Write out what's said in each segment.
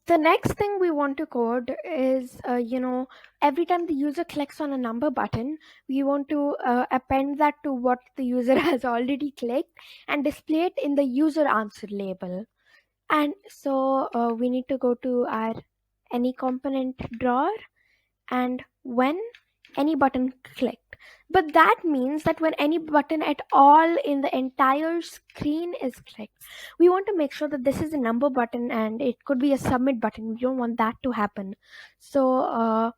The next thing we want to code is, every time the user clicks on a number button, we want to append that to what the user has already clicked and display it in the user answer label. And so we need to go to our any component drawer and when any button clicked. But that means that when any button at all in the entire screen is clicked, we want to make sure that this is a number button and it could be a submit button. We don't want that to happen. So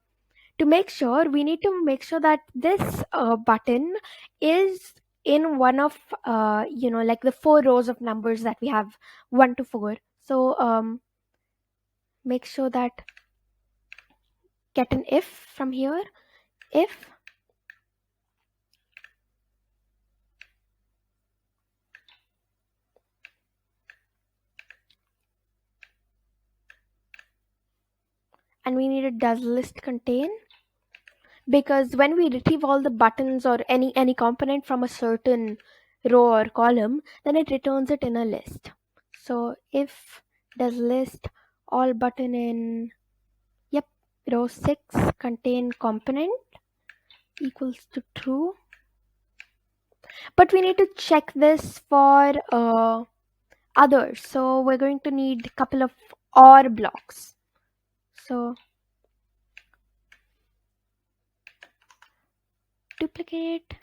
to make sure, we need to make sure that this button is in one of like the 4 rows of numbers that we have, 1 to 4. So make sure that get an if from here, if and we need a does list contain, because when we retrieve all the buttons or any component from a certain row or column, then it returns it in a list. So if does list all button in row 6 contain component equals to true, but we need to check this for others, so we're going to need a couple of or blocks. So duplicate,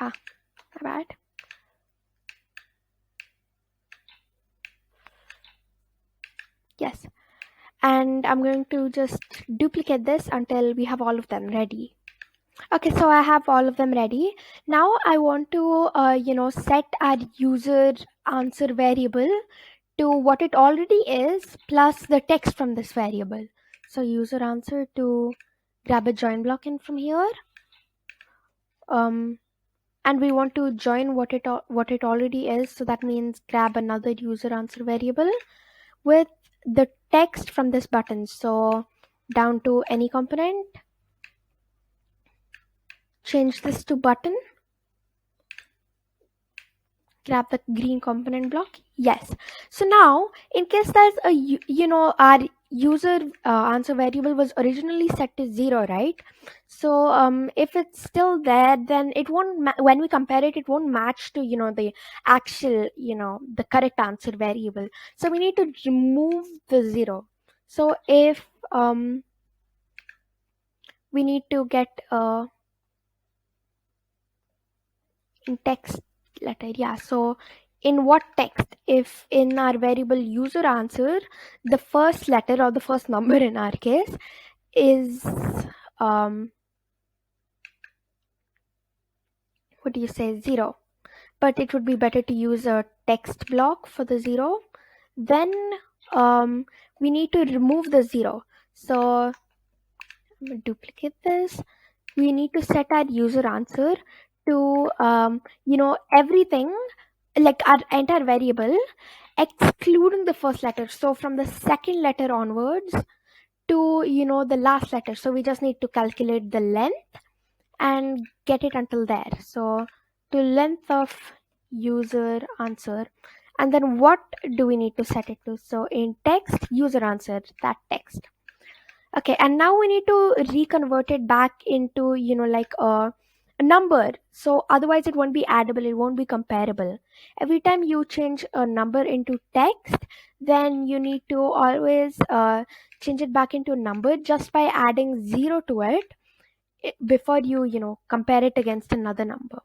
my bad. Yes, and I'm going to just duplicate this until we have all of them ready. Okay, so I have all of them ready. Now I want to set our user answer variable to what it already is plus the text from this variable. So user answer to grab a join block in from here, and we want to join what it already is, so that means grab another user answer variable with the text from this button. So down to any component, change this to button, grab the green component block. Yes, so now in case there's a our user answer variable was originally set to 0, right? So if it's still there, then it won't when we compare it, it won't match to the actual the correct answer variable. So we need to remove the 0. So if we need to get in text letter, yeah, so in what text? If in our variable user answer, the first letter or the first number in our case is what do you say, 0, but it would be better to use a text block for the 0. Then we need to remove the 0. So I'm gonna duplicate this. We need to set our user answer to everything, like our entire variable excluding the first letter, so from the second letter onwards to the last letter. So we just need to calculate the length and get it until there. So to length of user answer, and then what do we need to set it to? So in text user answer, that text. Okay, and now we need to reconvert it back into like a number, so otherwise it won't be addable, it won't be comparable. Every time you change a number into text, then you need to always change it back into a number just by adding 0 to it before you compare it against another number.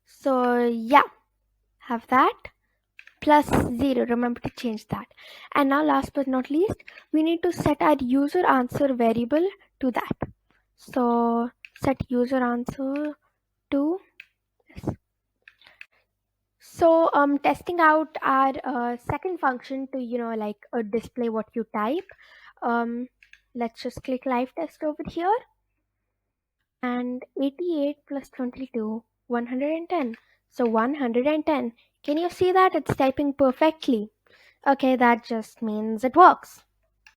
So yeah, have that plus 0, remember to change that. And now last but not least, we need to set our user answer variable to that. So set user answer to this. So testing out our second function to like display what you type, let's just click live test over here, and 88 plus 22, 110. So 110. Can you see that it's typing perfectly? Okay, that just means it works.